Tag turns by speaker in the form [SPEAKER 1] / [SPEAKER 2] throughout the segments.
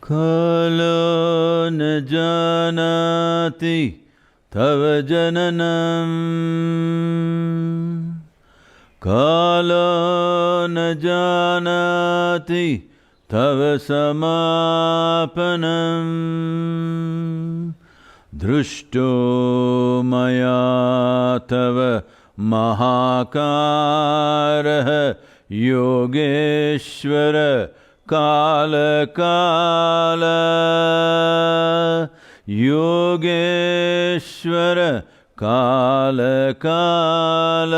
[SPEAKER 1] कालो न जानाति तव जननम् कालो न जानाति तव समापनम् दृष्टो मया तव महाकारः योगेश्वर काल काल योगेश्वर काल काल।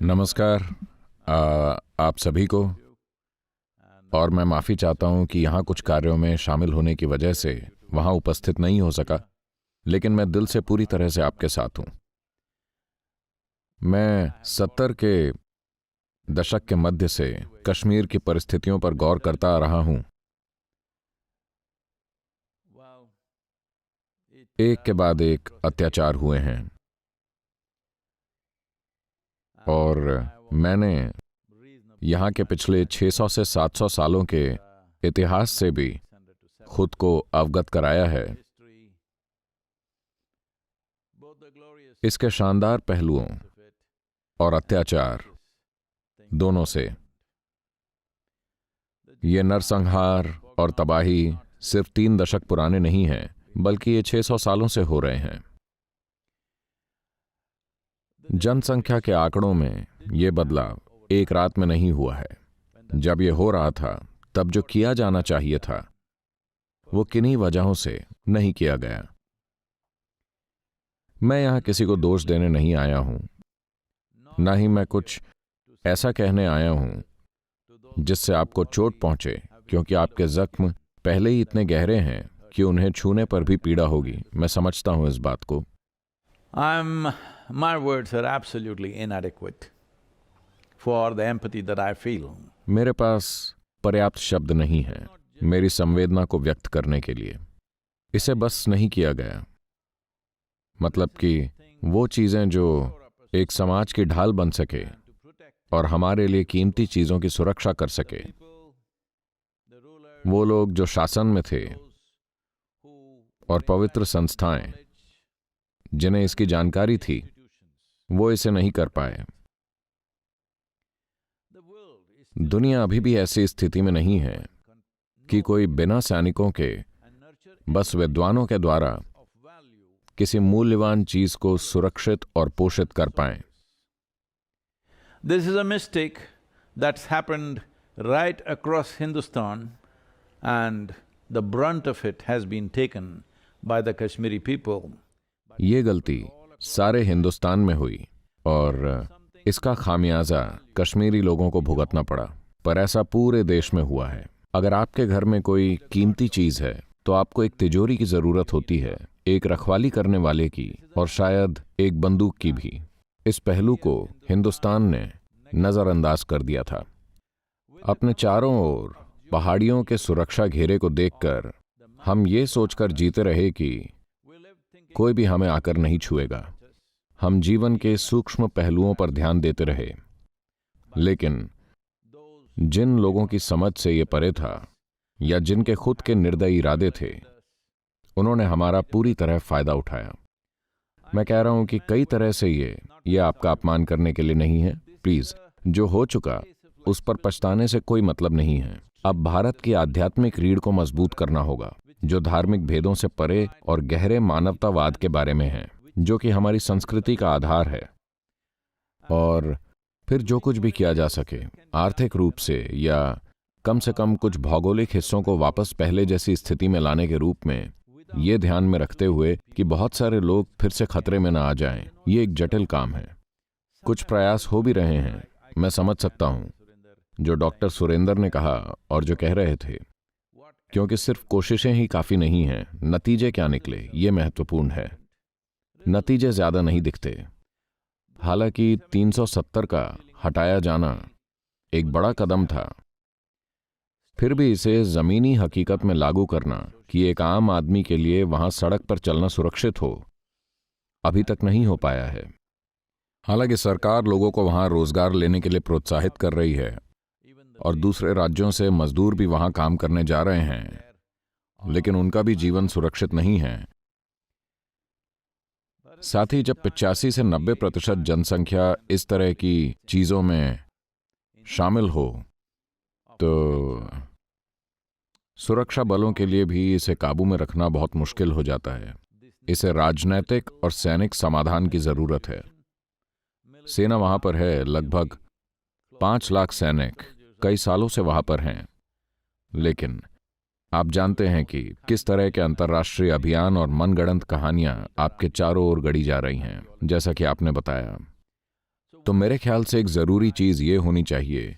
[SPEAKER 2] नमस्कार आप सभी को, और मैं माफ़ी चाहता हूं कि यहाँ कुछ कार्यों में शामिल होने की वजह से वहाँ उपस्थित नहीं हो सका, लेकिन मैं दिल से पूरी तरह से आपके साथ हूं। मैं 70 के दशक के मध्य से कश्मीर की परिस्थितियों पर गौर करता आ रहा हूं। एक के बाद एक अत्याचार हुए हैं और मैंने यहाँ के पिछले 600 से 700 सालों के इतिहास से भी खुद को अवगत कराया है, इसके शानदार पहलुओं और अत्याचार दोनों से। ये नरसंहार और तबाही सिर्फ 3 दशक पुराने नहीं हैं, बल्कि ये 600 सालों से हो रहे हैं। जनसंख्या के आंकड़ों में ये बदलाव एक रात में नहीं हुआ है। जब ये हो रहा था, तब जो किया जाना चाहिए था वो किन्हीं वजहों से नहीं किया गया। मैं यहां किसी को दोष देने नहीं आया हूं, ना ही मैं कुछ ऐसा कहने आया हूं जिससे आपको चोट पहुंचे, क्योंकि आपके जख्म पहले ही इतने गहरे हैं कि उन्हें छूने पर भी पीड़ा होगी। मैं समझता हूं इस बात को।
[SPEAKER 1] My words are absolutely inadequate for the empathy that I feel.
[SPEAKER 2] मेरे पास पर्याप्त शब्द नहीं हैं मेरी संवेदना को व्यक्त करने के लिए। इसे बस नहीं किया गया। मतलब कि वो चीजें जो एक समाज की ढाल बन सके और हमारे लिए कीमती चीजों की सुरक्षा कर सके, वो लोग जो शासन में थे और पवित्र संस्थाएं जिन्हें इसकी जानकारी थी, वो इसे नहीं कर पाए। दुनिया अभी भी ऐसी स्थिति में नहीं है कि कोई बिना सैनिकों के, बस विद्वानों के द्वारा किसी मूल्यवान चीज को सुरक्षित और पोषित कर पाए।
[SPEAKER 1] This is a mistake that's happened right across Hindustan, and the brunt of it has been taken by the Kashmiri people.
[SPEAKER 2] ये गलती सारे हिंदुस्तान में हुई और इसका खामियाजा कश्मीरी लोगों को भुगतना पड़ा, पर ऐसा पूरे देश में हुआ है। अगर आपके घर में कोई कीमती चीज है तो आपको एक तिजोरी की जरूरत होती है, एक रखवाली करने वाले की, और शायद एक बंदूक की भी। इस पहलू को हिंदुस्तान ने नजरअंदाज कर दिया था। अपने चारों ओर पहाड़ियों के सुरक्षा घेरे को देखकर हम ये सोचकर जीते रहे कि कोई भी हमें आकर नहीं छुएगा। हम जीवन के सूक्ष्म पहलुओं पर ध्यान देते रहे, लेकिन जिन लोगों की समझ से ये परे था या जिनके खुद के निर्दयी इरादे थे, उन्होंने हमारा पूरी तरह फायदा उठाया। मैं कह रहा हूं कि कई तरह से ये आपका अपमान करने के लिए नहीं है। प्लीज, जो हो चुका उस पर पछताने से कोई मतलब नहीं है। अब भारत की आध्यात्मिक रीढ़ को मजबूत करना होगा, जो धार्मिक भेदों से परे और गहरे मानवतावाद के बारे में है, जो कि हमारी संस्कृति का आधार है। और फिर जो कुछ भी किया जा सके, आर्थिक रूप से या कम से कम कुछ भौगोलिक हिस्सों को वापस पहले जैसी स्थिति में लाने के रूप में, ये ध्यान में रखते हुए कि बहुत सारे लोग फिर से खतरे में न आ जाएं। ये एक जटिल काम है। कुछ प्रयास हो भी रहे हैं। मैं समझ सकता हूं जो डॉक्टर सुरेंद्र ने कहा और जो कह रहे थे, क्योंकि सिर्फ कोशिशें ही काफी नहीं हैं, नतीजे क्या निकले ये महत्वपूर्ण है। नतीजे ज्यादा नहीं दिखते। हालांकि 370 का हटाया जाना एक बड़ा कदम था, फिर भी इसे जमीनी हकीकत में लागू करना कि एक आम आदमी के लिए वहां सड़क पर चलना सुरक्षित हो, अभी तक नहीं हो पाया है। हालांकि सरकार लोगों को वहां रोजगार लेने के लिए प्रोत्साहित कर रही है और दूसरे राज्यों से मजदूर भी वहां काम करने जा रहे हैं, लेकिन उनका भी जीवन सुरक्षित नहीं है। साथ ही जब 85 से 90% जनसंख्या इस तरह की चीजों में शामिल हो तो सुरक्षा बलों के लिए भी इसे काबू में रखना बहुत मुश्किल हो जाता है। इसे राजनैतिक और सैनिक समाधान की जरूरत है। सेना वहां पर है, लगभग 5 लाख सैनिक कई सालों से वहां पर हैं, लेकिन आप जानते हैं कि किस तरह के अंतर्राष्ट्रीय अभियान और मनगढ़ंत कहानियां आपके चारों ओर गढ़ी जा रही हैं, जैसा कि आपने बताया। तो मेरे ख्याल से एक जरूरी चीज ये होनी चाहिए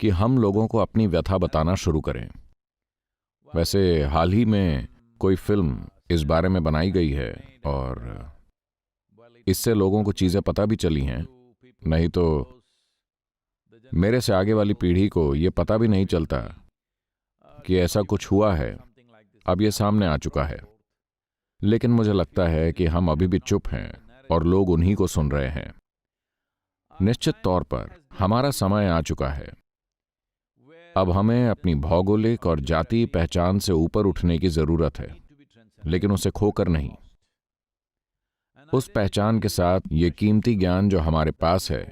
[SPEAKER 2] कि हम लोगों को अपनी व्यथा बताना शुरू करें। वैसे हाल ही में कोई फिल्म इस बारे में बनाई गई है और इससे लोगों को चीजें पता भी चली हैं, नहीं तो मेरे से आगे वाली पीढ़ी को ये पता भी नहीं चलता कि ऐसा कुछ हुआ है। अब ये सामने आ चुका है, लेकिन मुझे लगता है कि हम अभी भी चुप हैं और लोग उन्हीं को सुन रहे हैं। निश्चित तौर पर हमारा समय आ चुका है। अब हमें अपनी भौगोलिक और जातीय पहचान से ऊपर उठने की जरूरत है, लेकिन उसे खोकर नहीं। उस पहचान के साथ ये कीमती ज्ञान जो हमारे पास है,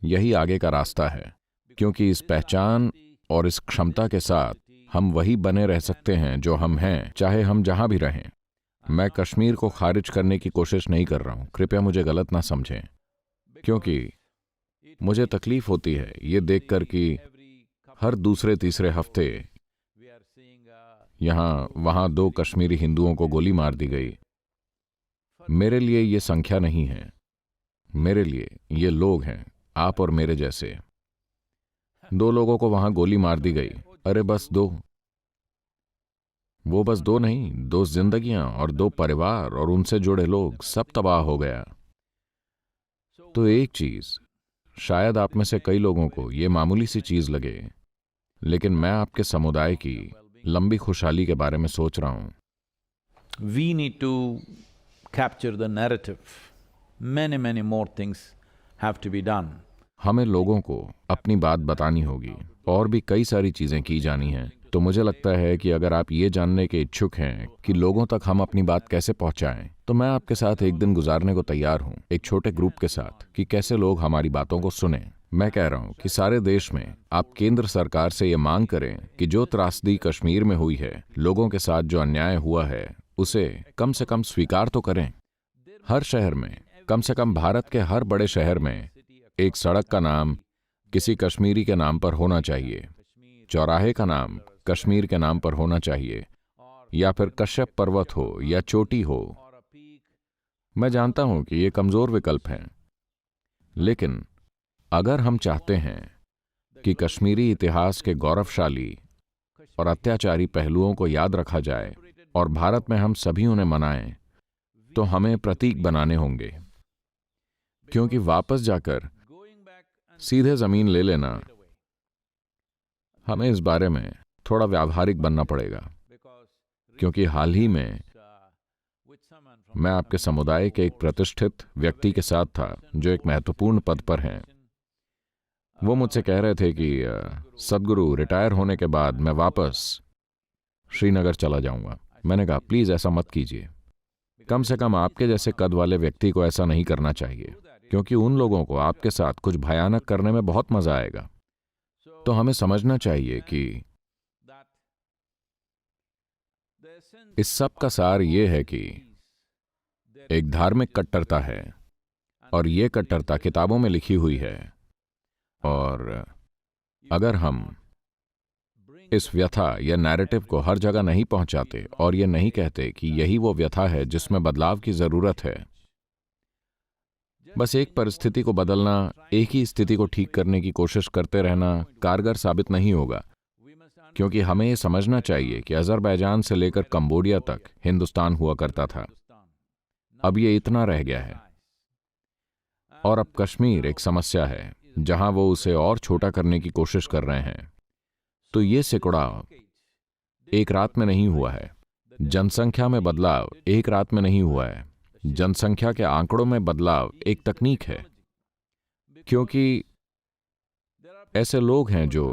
[SPEAKER 2] यही आगे का रास्ता है, क्योंकि इस पहचान और इस क्षमता के साथ हम वही बने रह सकते हैं जो हम हैं, चाहे हम जहां भी रहें। मैं कश्मीर को खारिज करने की कोशिश नहीं कर रहा हूं, कृपया मुझे गलत ना समझें, क्योंकि मुझे तकलीफ होती है ये देखकर कि हर दूसरे तीसरे हफ्ते यहां वहां 2 कश्मीरी हिंदुओं को गोली मार दी गई। मेरे लिए ये संख्या नहीं है, मेरे लिए ये लोग हैं, आप और मेरे जैसे। 2 लोगों को वहां गोली मार दी गई। अरे बस 2, वो बस 2 नहीं, 2 जिंदगियां और 2 परिवार और उनसे जुड़े लोग, सब तबाह हो गया। तो एक चीज, शायद आप में से कई लोगों को ये मामूली सी चीज लगे, लेकिन मैं आपके समुदाय की लंबी खुशहाली के बारे में सोच रहा हूं।
[SPEAKER 1] We need to capture the narrative. Many more things have to be done.
[SPEAKER 2] हमें लोगों को अपनी बात बतानी होगी और भी कई सारी चीजें की जानी हैं। तो मुझे लगता है कि अगर आप ये जानने के इच्छुक हैं कि लोगों तक हम अपनी बात कैसे पहुंचाएं, तो मैं आपके साथ एक दिन गुजारने को तैयार हूं, एक छोटे ग्रुप के साथ, कि कैसे लोग हमारी बातों को सुनें। मैं कह रहा हूं कि सारे देश में आप केंद्र सरकार से ये मांग करें कि जो त्रासदी कश्मीर में हुई है, लोगों के साथ जो अन्याय हुआ है, उसे कम से कम स्वीकार तो करें। हर शहर में, कम से कम भारत के हर बड़े शहर में, एक सड़क का नाम किसी कश्मीरी के नाम पर होना चाहिए, चौराहे का नाम कश्मीर के नाम पर होना चाहिए, या फिर कश्यप पर्वत हो या चोटी हो। मैं जानता हूं कि ये कमजोर विकल्प हैं, लेकिन अगर हम चाहते हैं कि कश्मीरी इतिहास के गौरवशाली और अत्याचारी पहलुओं को याद रखा जाए और भारत में हम सभी उन्हें मनाएं, तो हमें प्रतीक बनाने होंगे। क्योंकि वापस जाकर सीधे जमीन ले लेना, हमें इस बारे में थोड़ा व्यावहारिक बनना पड़ेगा। क्योंकि हाल ही में मैं आपके समुदाय के एक प्रतिष्ठित व्यक्ति के साथ था जो एक महत्वपूर्ण पद पर हैं। वो मुझसे कह रहे थे कि सद्गुरु, रिटायर होने के बाद मैं वापस श्रीनगर चला जाऊंगा। मैंने कहा प्लीज ऐसा मत कीजिए, कम से कम आपके जैसे कद वाले व्यक्ति को ऐसा नहीं करना चाहिए, क्योंकि उन लोगों को आपके साथ कुछ भयानक करने में बहुत मजा आएगा। तो हमें समझना चाहिए कि इस सब का सार ये है कि एक धार्मिक कट्टरता है, और ये कट्टरता किताबों में लिखी हुई है। और अगर हम इस व्यथा या नैरेटिव को हर जगह नहीं पहुंचाते और ये नहीं कहते कि यही वो व्यथा है जिसमें बदलाव की जरूरत है, बस एक परिस्थिति को बदलना, एक ही स्थिति को ठीक करने की कोशिश करते रहना कारगर साबित नहीं होगा। क्योंकि हमें ये समझना चाहिए कि अजरबैजान से लेकर कंबोडिया तक हिंदुस्तान हुआ करता था, अब ये इतना रह गया है, और अब कश्मीर एक समस्या है जहां वो उसे और छोटा करने की कोशिश कर रहे हैं। तो ये सिकुड़ाव एक रात में नहीं हुआ है, जनसंख्या में बदलाव एक रात में नहीं हुआ है, जनसंख्या के आंकड़ों में बदलाव एक तकनीक है। क्योंकि ऐसे लोग हैं जो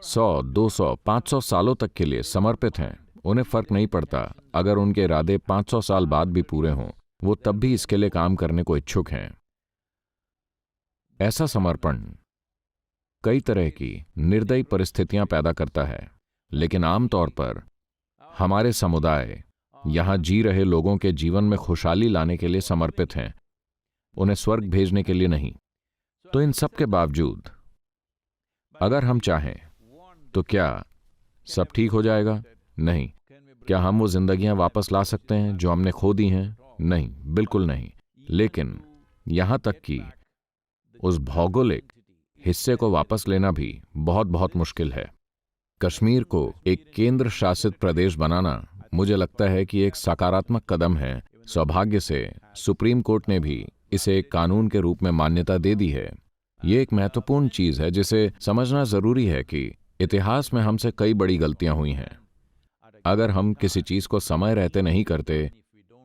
[SPEAKER 2] 100, 200, 500 सालों तक के लिए समर्पित हैं। उन्हें फर्क नहीं पड़ता अगर उनके इरादे 500 साल बाद भी पूरे हों, वो तब भी इसके लिए काम करने को इच्छुक हैं। ऐसा समर्पण कई तरह की निर्दयी परिस्थितियां पैदा करता है, लेकिन आमतौर पर हमारे समुदाय यहां जी रहे लोगों के जीवन में खुशहाली लाने के लिए समर्पित हैं, उन्हें स्वर्ग भेजने के लिए नहीं। तो इन सब के बावजूद अगर हम चाहें तो क्या सब ठीक हो जाएगा? नहीं। क्या हम वो जिंदगियां वापस ला सकते हैं जो हमने खो दी हैं? नहीं, बिल्कुल नहीं। लेकिन यहां तक कि उस भौगोलिक हिस्से को वापस लेना भी बहुत बहुत मुश्किल है। कश्मीर को एक केंद्र शासित प्रदेश बनाना मुझे लगता है कि एक सकारात्मक कदम है। सौभाग्य से सुप्रीम कोर्ट ने भी इसे एक कानून के रूप में मान्यता दे दी है। ये एक महत्वपूर्ण चीज है जिसे समझना जरूरी है कि इतिहास में हमसे कई बड़ी गलतियां हुई हैं। अगर हम किसी चीज को समय रहते नहीं करते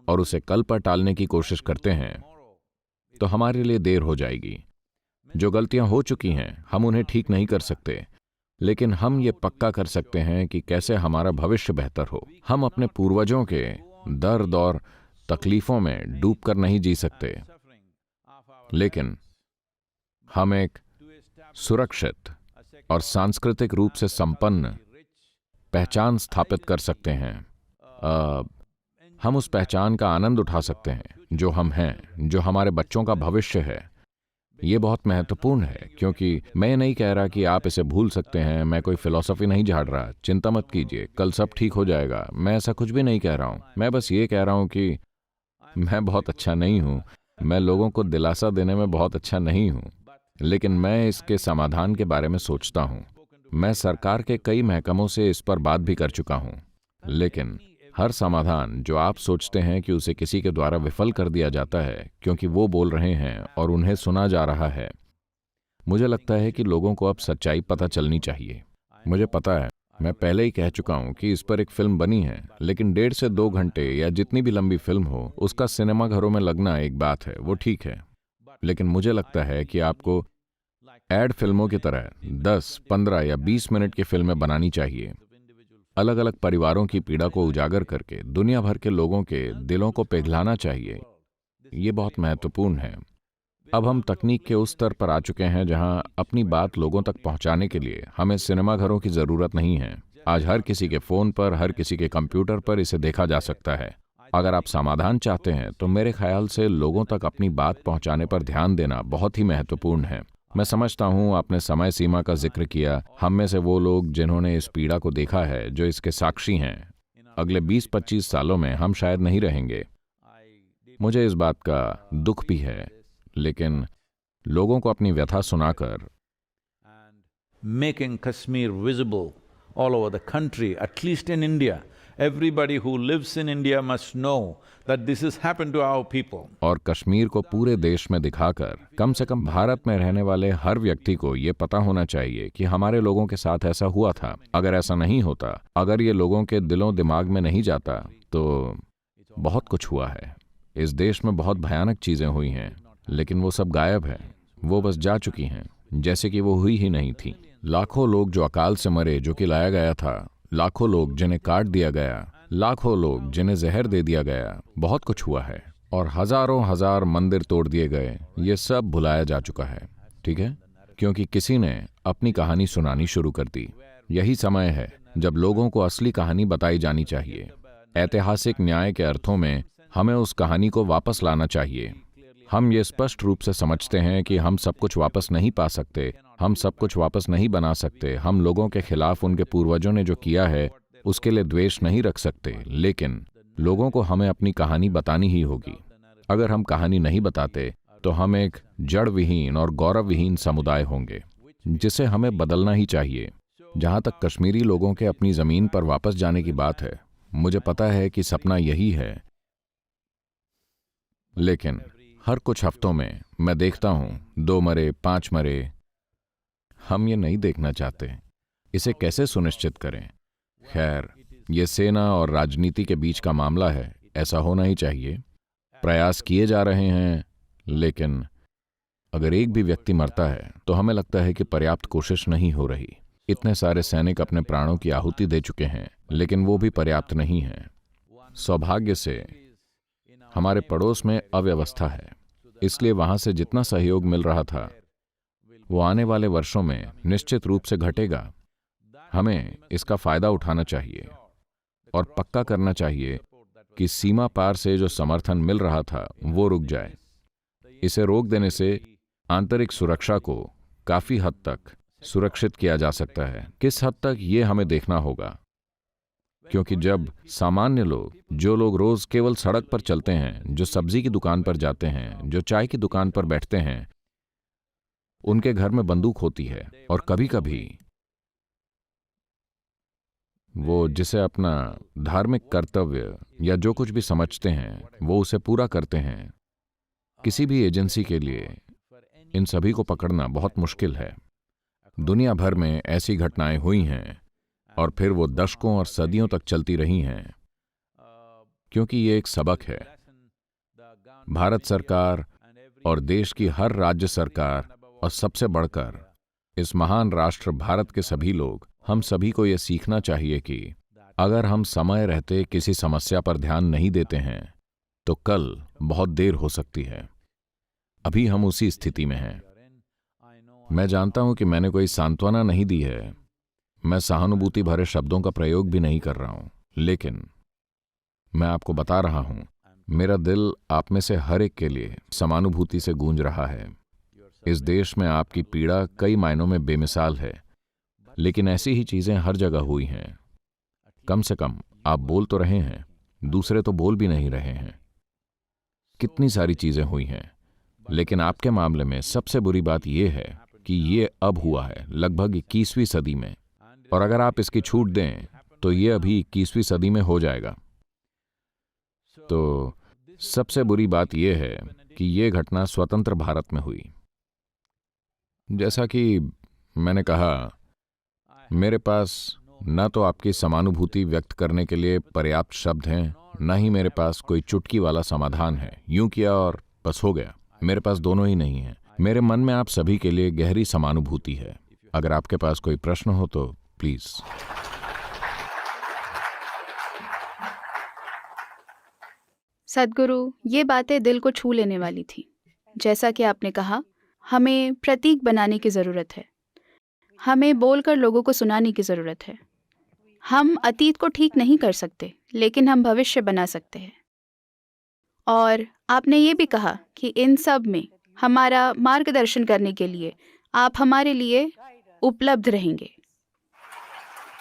[SPEAKER 2] और उसे कल पर टालने की कोशिश करते हैं तो हमारे लिए देर हो जाएगी। जो गलतियां हो चुकी हैं हम उन्हें ठीक नहीं कर सकते, लेकिन हम ये पक्का कर सकते हैं कि कैसे हमारा भविष्य बेहतर हो। हम अपने पूर्वजों के दर्द और तकलीफों में डूबकर नहीं जी सकते, लेकिन हम एक सुरक्षित और सांस्कृतिक रूप से संपन्न पहचान स्थापित कर सकते हैं। हम उस पहचान का आनंद उठा सकते हैं जो हम हैं, जो हमारे बच्चों का भविष्य है। ये बहुत महत्वपूर्ण है, क्योंकि मैं ये नहीं कह रहा कि आप इसे भूल सकते हैं। मैं कोई फिलॉसफी नहीं झाड़ रहा। चिंता मत कीजिए, कल सब ठीक हो जाएगा। मैं ऐसा कुछ भी नहीं कह रहा हूं। मैं बस ये कह रहा हूं कि मैं बहुत अच्छा नहीं हूं। मैं लोगों को दिलासा देने में बहुत अच्छा नहीं हूं, लेकिन मैं इसके समाधान के बारे में सोचता हूं। मैं सरकार के कई महकमों से इस पर बात भी कर चुका हूं, लेकिन हर समाधान जो आप सोचते हैं कि उसे किसी के द्वारा विफल कर दिया जाता है क्योंकि वो बोल रहे हैं और उन्हें सुना जा रहा है। मुझे लगता है कि लोगों को अब सच्चाई पता चलनी चाहिए। मुझे पता है, मैं पहले ही कह चुका हूं कि इस पर एक फिल्म बनी है, लेकिन 1.5 से 2 घंटे या जितनी भी लंबी फिल्म हो उसका सिनेमाघरों में लगना एक बात है, वो ठीक है। लेकिन मुझे लगता है कि आपको एड फिल्मों की तरह 10, 15 या 20 मिनट की फिल्में बनानी चाहिए, अलग अलग परिवारों की पीड़ा को उजागर करके दुनिया भर के लोगों के दिलों को पिघलाना चाहिए। ये बहुत महत्वपूर्ण है। अब हम तकनीक के उस स्तर पर आ चुके हैं जहां अपनी बात लोगों तक पहुंचाने के लिए हमें सिनेमाघरों की जरूरत नहीं है। आज हर किसी के फोन पर, हर किसी के कंप्यूटर पर इसे देखा जा सकता है। अगर आप समाधान चाहते हैं तो मेरे ख्याल से लोगों तक अपनी बात पहुंचाने पर ध्यान देना बहुत ही महत्वपूर्ण है। मैं समझता हूं आपने समय सीमा का जिक्र किया। हम में से वो लोग जिन्होंने इस पीड़ा को देखा है, जो इसके साक्षी हैं, अगले 20-25 सालों में हम शायद नहीं रहेंगे। मुझे इस बात का दुख भी है, लेकिन लोगों को अपनी व्यथा सुनाकर
[SPEAKER 1] making Kashmir visible all over the country, at least in India. Everybody who lives in India must know that this has happened to our people.
[SPEAKER 2] और कश्मीर को पूरे देश में दिखाकर कम से कम भारत में रहने वाले हर व्यक्ति को ये पता होना चाहिए कि हमारे लोगों के साथ ऐसा हुआ था। अगर ऐसा नहीं होता, अगर ये लोगों के दिलों दिमाग में नहीं जाता, तो बहुत कुछ हुआ है। इस देश में बहुत भयानक चीजें हुई हैं, लेकिन वो सब गायब है। वो बस जा चुकी हैं, जैसे कि वो हुई ही नहीं थी। लाखों लोग जो अकाल से मरे, जो कि लाया गया था, लाखों लोग जिन्हें काट दिया गया, लाखों लोग जिन्हें जहर दे दिया गया, बहुत कुछ हुआ है। और हजारों हजार मंदिर तोड़ दिए गए, ये सब भुलाया जा चुका है, ठीक है? क्योंकि किसी ने अपनी कहानी सुनानी शुरू कर दी। यही समय है जब लोगों को असली कहानी बताई जानी चाहिए। ऐतिहासिक न्याय के अर्थों में हमें उस कहानी को वापस लाना चाहिए। हम ये स्पष्ट रूप से समझते हैं कि हम सब कुछ वापस नहीं पा सकते, हम सब कुछ वापस नहीं बना सकते। हम लोगों के खिलाफ उनके पूर्वजों ने जो किया है उसके लिए द्वेष नहीं रख सकते, लेकिन लोगों को हमें अपनी कहानी बतानी ही होगी। अगर हम कहानी नहीं बताते तो हम एक जड़ विहीन और गौरव विहीन समुदाय होंगे, जिसे हमें बदलना ही चाहिए। जहां तक कश्मीरी लोगों के अपनी जमीन पर वापस जाने की बात है, मुझे पता है कि सपना यही है, लेकिन हर कुछ हफ्तों में मैं देखता हूं 2 मरे, 5 मरे। हम ये नहीं देखना चाहते। इसे कैसे सुनिश्चित करें? खैर, ये सेना और राजनीति के बीच का मामला है। ऐसा होना ही चाहिए। प्रयास किए जा रहे हैं, लेकिन अगर एक भी व्यक्ति मरता है तो हमें लगता है कि पर्याप्त कोशिश नहीं हो रही। इतने सारे सैनिक अपने प्राणों की आहुति दे चुके हैं, लेकिन वो भी पर्याप्त नहीं है। सौभाग्य से हमारे पड़ोस में अव्यवस्था है, इसलिए वहां से जितना सहयोग मिल रहा था वो आने वाले वर्षों में निश्चित रूप से घटेगा। हमें इसका फायदा उठाना चाहिए और पक्का करना चाहिए कि सीमा पार से जो समर्थन मिल रहा था वो रुक जाए। इसे रोक देने से आंतरिक सुरक्षा को काफी हद तक सुरक्षित किया जा सकता है। किस हद तक ये हमें देखना होगा, क्योंकि जब सामान्य लोग, जो लोग रोज केवल सड़क पर चलते हैं, जो सब्जी की दुकान पर जाते हैं, जो चाय की दुकान पर बैठते हैं, उनके घर में बंदूक होती है और कभी कभी वो जिसे अपना धार्मिक कर्तव्य या जो कुछ भी समझते हैं वो उसे पूरा करते हैं। किसी भी एजेंसी के लिए इन सभी को पकड़ना बहुत मुश्किल है। दुनिया भर में ऐसी घटनाएं हुई हैं और फिर वो दशकों और सदियों तक चलती रही हैं, क्योंकि ये एक सबक है। भारत सरकार और देश की हर राज्य सरकार और सबसे बढ़कर इस महान राष्ट्र भारत के सभी लोग, हम सभी को ये सीखना चाहिए कि अगर हम समय रहते किसी समस्या पर ध्यान नहीं देते हैं तो कल बहुत देर हो सकती है। अभी हम उसी स्थिति में हैं। मैं जानता हूं कि मैंने कोई सांत्वना नहीं दी है, मैं सहानुभूति भरे शब्दों का प्रयोग भी नहीं कर रहा हूं, लेकिन मैं आपको बता रहा हूं, मेरा दिल आप में से हर एक के लिए समानुभूति से गूंज रहा है। इस देश में आपकी पीड़ा कई मायनों में बेमिसाल है, लेकिन ऐसी ही चीजें हर जगह हुई हैं। कम से कम आप बोल तो रहे हैं, दूसरे तो बोल भी नहीं रहे हैं। कितनी सारी चीजें हुई हैं, लेकिन आपके मामले में सबसे बुरी बात यह है कि ये अब हुआ है लगभग 21वीं सदी में, और अगर आप इसकी छूट दें तो ये अभी 21वीं सदी में हो जाएगा। तो सबसे बुरी बात यह है कि ये घटना स्वतंत्र भारत में हुई। जैसा कि मैंने कहा, मेरे पास न तो आपकी समानुभूति व्यक्त करने के लिए पर्याप्त शब्द हैं, न ही मेरे पास कोई चुटकी वाला समाधान है, यूं किया और बस हो गया। मेरे पास दोनों ही नहीं है। मेरे मन में आप सभी के लिए गहरी समानुभूति है। अगर आपके पास कोई प्रश्न हो तो प्लीज।
[SPEAKER 3] सद्गुरु, ये बातें दिल को छू लेने वाली थी। जैसा कि आपने कहा, हमें प्रतीक बनाने की ज़रूरत है, हमें बोलकर लोगों को सुनाने की ज़रूरत है। हम अतीत को ठीक नहीं कर सकते, लेकिन हम भविष्य बना सकते हैं। और आपने ये भी कहा कि इन सब में हमारा मार्गदर्शन करने के लिए आप हमारे लिए उपलब्ध रहेंगे,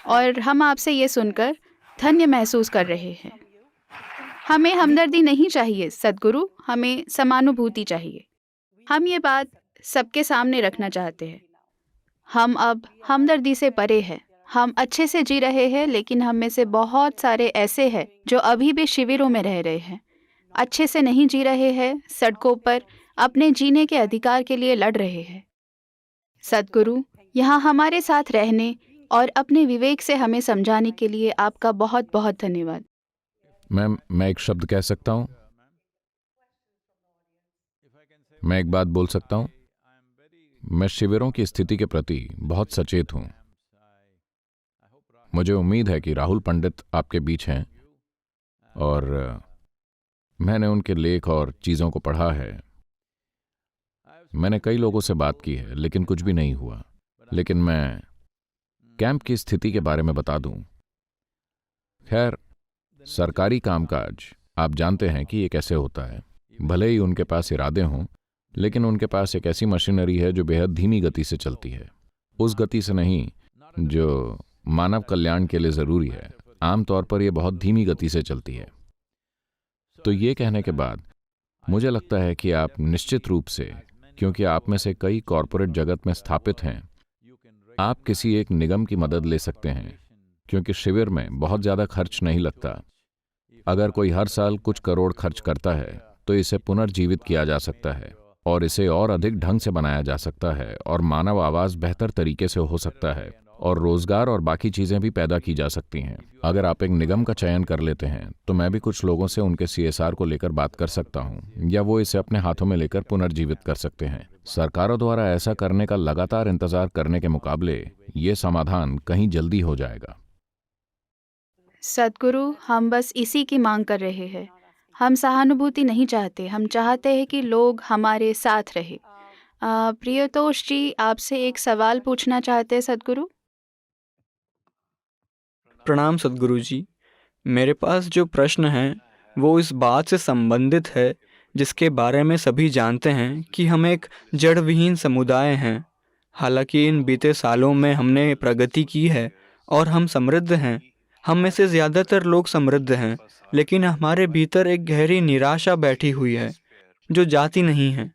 [SPEAKER 3] और हम आपसे ये सुनकर धन्य महसूस कर रहे हैं। हमें हमदर्दी नहीं चाहिए सद्गुरु, हमें समानुभूति चाहिए। हम ये बात सबके सामने रखना चाहते हैं। हम अब हमदर्दी से परे हैं। हम अच्छे से जी रहे हैं, लेकिन हम में से बहुत सारे ऐसे हैं जो अभी भी शिविरों में रह रहे हैं, अच्छे से नहीं जी रहे हैं, सड़कों पर अपने जीने के अधिकार के लिए लड़ रहे हैं। सद्गुरु, यहाँ हमारे साथ रहने और अपने विवेक से हमें समझाने के लिए आपका बहुत बहुत धन्यवाद।
[SPEAKER 2] मैं एक शब्द कह सकता हूं? मैं एक बात बोल सकता हूं? मैं शिविरों की स्थिति के प्रति बहुत सचेत हूं। मुझे उम्मीद है कि राहुल पंडित आपके बीच हैं, और मैंने उनके लेख और चीजों को पढ़ा है। मैंने कई लोगों से बात की है, लेकिन कुछ भी नहीं हुआ। लेकिन मैं कैंप की स्थिति के बारे में बता दूं। खैर, सरकारी कामकाज आप जानते हैं कि ये कैसे होता है। भले ही उनके पास इरादे हों, लेकिन उनके पास एक ऐसी मशीनरी है जो बेहद धीमी गति से चलती है। उस गति से नहीं जो मानव कल्याण के लिए जरूरी है। आमतौर पर यह बहुत धीमी गति से चलती है। तो ये कहने के बाद मुझे लगता है कि आप निश्चित रूप से, क्योंकि आप में से कई कॉरपोरेट जगत में स्थापित हैं, आप किसी एक निगम की मदद ले सकते हैं, क्योंकि शिविर में बहुत ज्यादा खर्च नहीं लगता। अगर कोई हर साल कुछ करोड़ खर्च करता है तो इसे पुनर्जीवित किया जा सकता है, और इसे और अधिक ढंग से बनाया जा सकता है, और मानव आवाज बेहतर तरीके से हो सकता है, और रोजगार और बाकी चीजें भी पैदा की जा सकती हैं। अगर आप एक निगम का चयन कर लेते हैं तो मैं भी कुछ लोगों से उनके CSR को लेकर बात कर सकता हूं, या वो इसे अपने हाथों में लेकर पुनर्जीवित कर सकते हैं। सरकारों द्वारा ऐसा करने का लगातार इंतजार करने के मुकाबले ये समाधान कहीं जल्दी हो जाएगा।
[SPEAKER 3] सद्गुरु, हम बस इसी की मांग कर रहे हैं। हम सहानुभूति नहीं चाहते, हम चाहते हैं कि लोग हमारे साथ रहे। प्रियतोष जी आपसे एक सवाल पूछना चाहते हैं सद्गुरु।
[SPEAKER 4] प्रणाम सद्गुरु जी। मेरे पास जो प्रश्न है वो इस बात से संबंधित है जिसके बारे में सभी जानते हैं कि हम एक जड़ विहीन समुदाय हैं। हालांकि इन बीते सालों में हमने प्रगति की है और हम समृद्ध हैं। हम में से ज़्यादातर लोग समृद्ध हैं, लेकिन हमारे भीतर एक गहरी निराशा बैठी हुई है जो जाती नहीं है।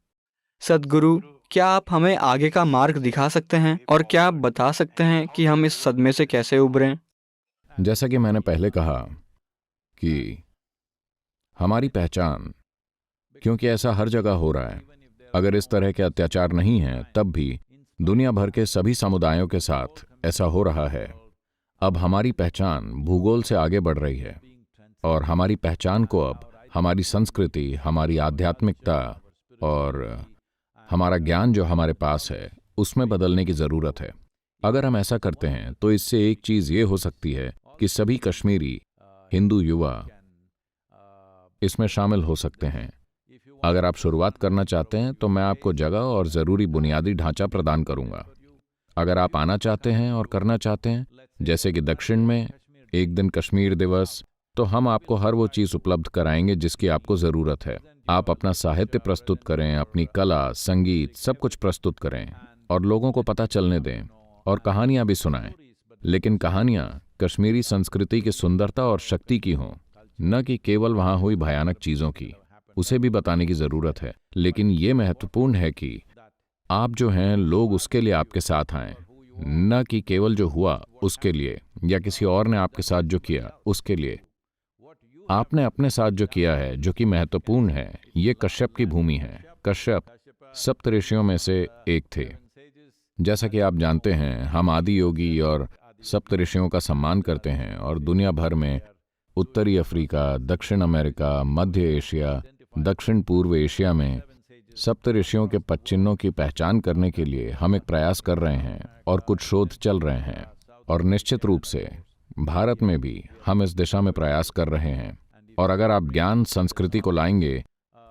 [SPEAKER 4] सद्गुरु, क्या आप हमें आगे का मार्ग दिखा सकते हैं और क्या आप बता सकते हैं कि हम इस सदमे से कैसे उभरें?
[SPEAKER 2] जैसा कि मैंने पहले कहा कि हमारी पहचान, क्योंकि ऐसा हर जगह हो रहा है, अगर इस तरह के अत्याचार नहीं हैं तब भी दुनिया भर के सभी समुदायों के साथ ऐसा हो रहा है। अब हमारी पहचान भूगोल से आगे बढ़ रही है और हमारी पहचान को अब हमारी संस्कृति, हमारी आध्यात्मिकता और हमारा ज्ञान जो हमारे पास है उसमें बदलने की ज़रूरत है। अगर हम ऐसा करते हैं तो इससे एक चीज़ ये हो सकती है कि सभी कश्मीरी हिंदू युवा इसमें शामिल हो सकते हैं। अगर आप शुरुआत करना चाहते हैं तो मैं आपको जगह और ज़रूरी बुनियादी ढांचा प्रदान करूंगा। अगर आप आना चाहते हैं और करना चाहते हैं, जैसे कि दक्षिण में एक दिन कश्मीर दिवस, तो हम आपको हर वो चीज़ उपलब्ध कराएंगे जिसकी आपको ज़रूरत है। आप अपना साहित्य प्रस्तुत करें, अपनी कला, संगीत, सब कुछ प्रस्तुत करें और लोगों को पता चलने दें और कहानियाँ भी सुनाएं। लेकिन कहानियाँ कश्मीरी संस्कृति की सुंदरता और शक्ति की हों, न कि केवल वहाँ हुई भयानक चीज़ों की। उसे भी बताने की ज़रूरत है, लेकिन ये महत्वपूर्ण है कि आप जो हैं लोग उसके लिए आपके साथ आएं, न कि केवल जो हुआ उसके लिए या किसी और ने आपके साथ जो किया उसके लिए। आपने अपने साथ जो किया है, जो कि महत्वपूर्ण है, ये कश्यप की भूमि है। कश्यप सप्त ऋषियों में से एक थे। जैसा कि आप जानते हैं, हम आदि योगी और सप्त ऋषियों का सम्मान करते हैं और दुनिया भर में उत्तरी अफ्रीका, दक्षिण अमेरिका, मध्य एशिया, दक्षिण पूर्व एशिया में सप्त ऋषियों के पदचिन्हों की पहचान करने के लिए हम एक प्रयास कर रहे हैं और कुछ शोध चल रहे हैं, और निश्चित रूप से भारत में भी हम इस दिशा में प्रयास कर रहे हैं। और अगर आप ज्ञान संस्कृति को लाएंगे,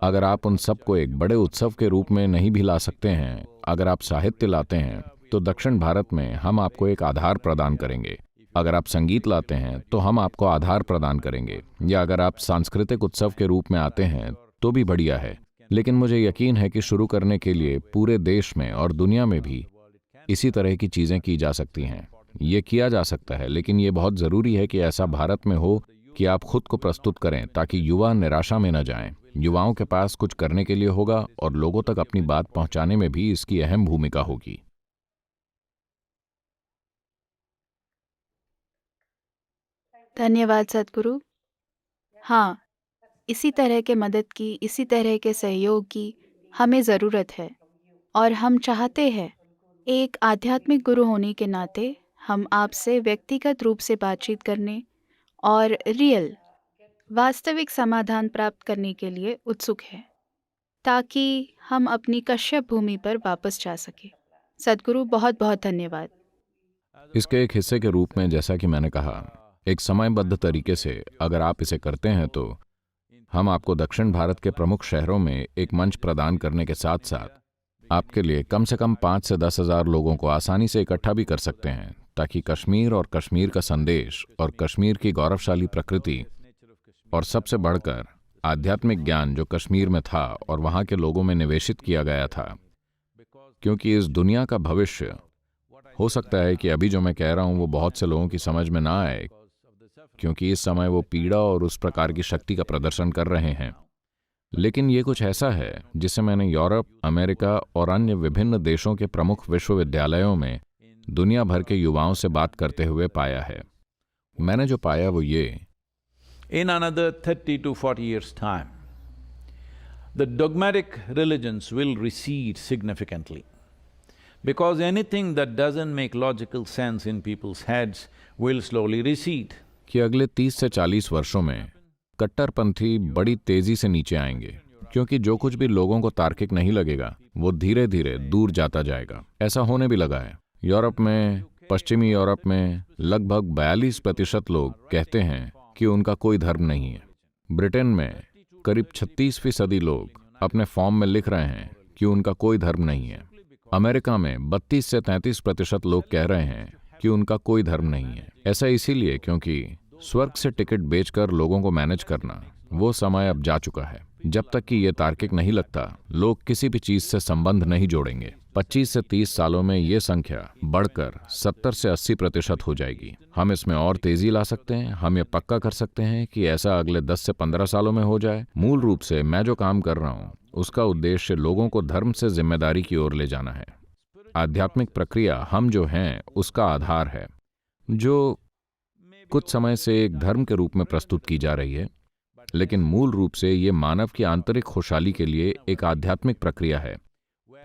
[SPEAKER 2] अगर आप उन सबको एक बड़े उत्सव के रूप में नहीं भी ला सकते हैं, अगर आप साहित्य लाते हैं तो दक्षिण भारत में हम आपको एक आधार प्रदान करेंगे। अगर आप संगीत लाते हैं तो हम आपको आधार प्रदान करेंगे, या अगर आप सांस्कृतिक उत्सव के रूप में आते हैं तो भी बढ़िया है। लेकिन मुझे यकीन है कि शुरू करने के लिए पूरे देश में और दुनिया में भी इसी तरह की चीज़ें की जा सकती हैं। ये किया जा सकता है, लेकिन ये बहुत ज़रूरी है कि ऐसा भारत में हो कि आप खुद को प्रस्तुत करें ताकि युवा निराशा में न जाएं। युवाओं के पास कुछ करने के लिए होगा और लोगों तक अपनी बात पहुंचाने में भी इसकी अहम भूमिका होगी।
[SPEAKER 3] धन्यवाद सद्गुरु। हाँ, इसी तरह के मदद की, इसी तरह के सहयोग की हमें ज़रूरत है, और हम चाहते हैं एक आध्यात्मिक गुरु होने के नाते हम आपसे व्यक्तिगत रूप से बातचीत करने और वास्तविक समाधान प्राप्त करने के लिए उत्सुक हैं, ताकि हम अपनी कश्यप भूमि पर वापस जा सकें। सद्गुरु, बहुत बहुत धन्यवाद।
[SPEAKER 2] इसके एक हिस्से के रूप में, जैसा कि मैंने कहा, एक समयबद्ध तरीके से अगर आप इसे करते हैं तो हम आपको दक्षिण भारत के प्रमुख शहरों में एक मंच प्रदान करने के साथ साथ आपके लिए कम से कम 5 से 10 हज़ार लोगों को आसानी से इकट्ठा भी कर सकते हैं, ताकि कश्मीर और कश्मीर का संदेश और कश्मीर की गौरवशाली प्रकृति और सबसे बढ़कर आध्यात्मिक ज्ञान जो कश्मीर में था और वहाँ के लोगों में निवेशित किया गया था, क्योंकि इस दुनिया का भविष्य, हो सकता है कि अभी जो मैं कह रहा हूँ वो बहुत से लोगों की समझ में ना आए, क्योंकि इस समय वो पीड़ा और उस प्रकार की शक्ति का प्रदर्शन कर रहे हैं, लेकिन ये कुछ ऐसा है जिसे मैंने यूरोप, अमेरिका और अन्य विभिन्न देशों के प्रमुख विश्वविद्यालयों में दुनिया भर के युवाओं से बात करते हुए पाया है। मैंने जो पाया वो ये,
[SPEAKER 1] In another 30 to 40 years' time, the dogmatic religions will recede significantly, because anything that doesn't make logical sense in people's heads will slowly recede.
[SPEAKER 2] कि अगले 30 से 40 वर्षों में कट्टरपंथी बड़ी तेजी से नीचे आएंगे, क्योंकि जो कुछ भी लोगों को तार्किक नहीं लगेगा वो धीरे धीरे दूर जाता जाएगा। ऐसा होने भी लगा है। यूरोप में, पश्चिमी यूरोप में लगभग 42% लोग कहते हैं कि उनका कोई धर्म नहीं है। ब्रिटेन में करीब 36% लोग अपने फॉर्म में लिख रहे हैं कि उनका कोई धर्म नहीं है। अमेरिका में 32 से 33% लोग कह रहे हैं कि उनका कोई धर्म नहीं है। ऐसा इसीलिए क्योंकि स्वर्ग से टिकट बेचकर लोगों को मैनेज करना, वो समय अब जा चुका है। जब तक कि ये तार्किक नहीं लगता, लोग किसी भी चीज से संबंध नहीं जोड़ेंगे। 25 से 30 सालों में ये संख्या बढ़कर 70 से 80% हो जाएगी। हम इसमें और तेजी ला सकते हैं। हम ये पक्का कर सकते हैं कि ऐसा अगले 10 से 15 सालों में हो जाए। मूल रूप से मैं जो काम कर रहा हूँ उसका उद्देश्य लोगों को धर्म से जिम्मेदारी की ओर ले जाना है। आध्यात्मिक प्रक्रिया हम जो हैं उसका आधार है, जो कुछ समय से एक धर्म के रूप में प्रस्तुत की जा रही है, लेकिन मूल रूप से ये मानव की आंतरिक खुशहाली के लिए एक आध्यात्मिक प्रक्रिया है,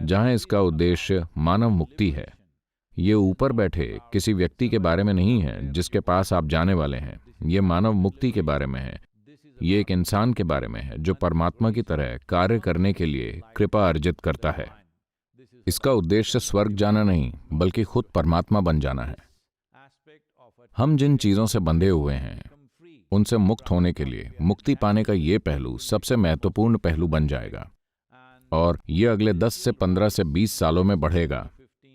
[SPEAKER 2] जहां इसका उद्देश्य मानव मुक्ति है। ये ऊपर बैठे किसी व्यक्ति के बारे में नहीं है जिसके पास आप जाने वाले हैं। ये मानव मुक्ति के बारे में है। ये एक इंसान के बारे में है जो परमात्मा की तरह कार्य करने के लिए कृपा अर्जित करता है। इसका उद्देश्य स्वर्ग जाना नहीं, बल्कि खुद परमात्मा बन जाना है। हम जिन चीजों से बंधे हुए हैं उनसे मुक्त होने के लिए मुक्ति पाने का ये पहलू सबसे महत्वपूर्ण पहलू बन जाएगा, और ये अगले 10 से 15 से 20 सालों में बढ़ेगा।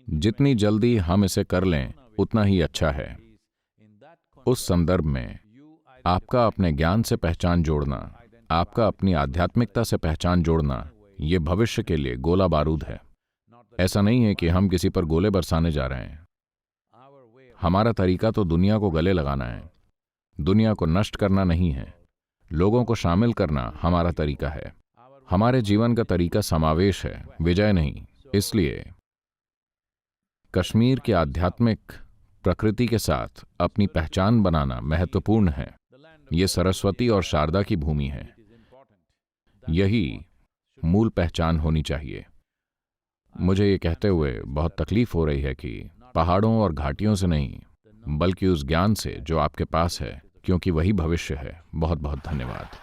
[SPEAKER 2] जितनी जल्दी हम इसे कर लें उतना ही अच्छा है। उस संदर्भ में आपका अपने ज्ञान से पहचान जोड़ना, आपका अपनी आध्यात्मिकता से पहचान जोड़ना, ये भविष्य के लिए गोला बारूद है। ऐसा नहीं है कि हम किसी पर गोले बरसाने जा रहे हैं। हमारा तरीका तो दुनिया को गले लगाना है, दुनिया को नष्ट करना नहीं है। लोगों को शामिल करना हमारा तरीका है। हमारे जीवन का तरीका समावेश है, विजय नहीं। इसलिए कश्मीर की आध्यात्मिक प्रकृति के साथ अपनी पहचान बनाना महत्वपूर्ण है। ये सरस्वती और शारदा की भूमि है। यही मूल पहचान होनी चाहिए। मुझे ये कहते हुए बहुत तकलीफ हो रही है कि पहाड़ों और घाटियों से नहीं, बल्कि उस ज्ञान से जो आपके पास है, क्योंकि वही भविष्य है। बहुत बहुत धन्यवाद।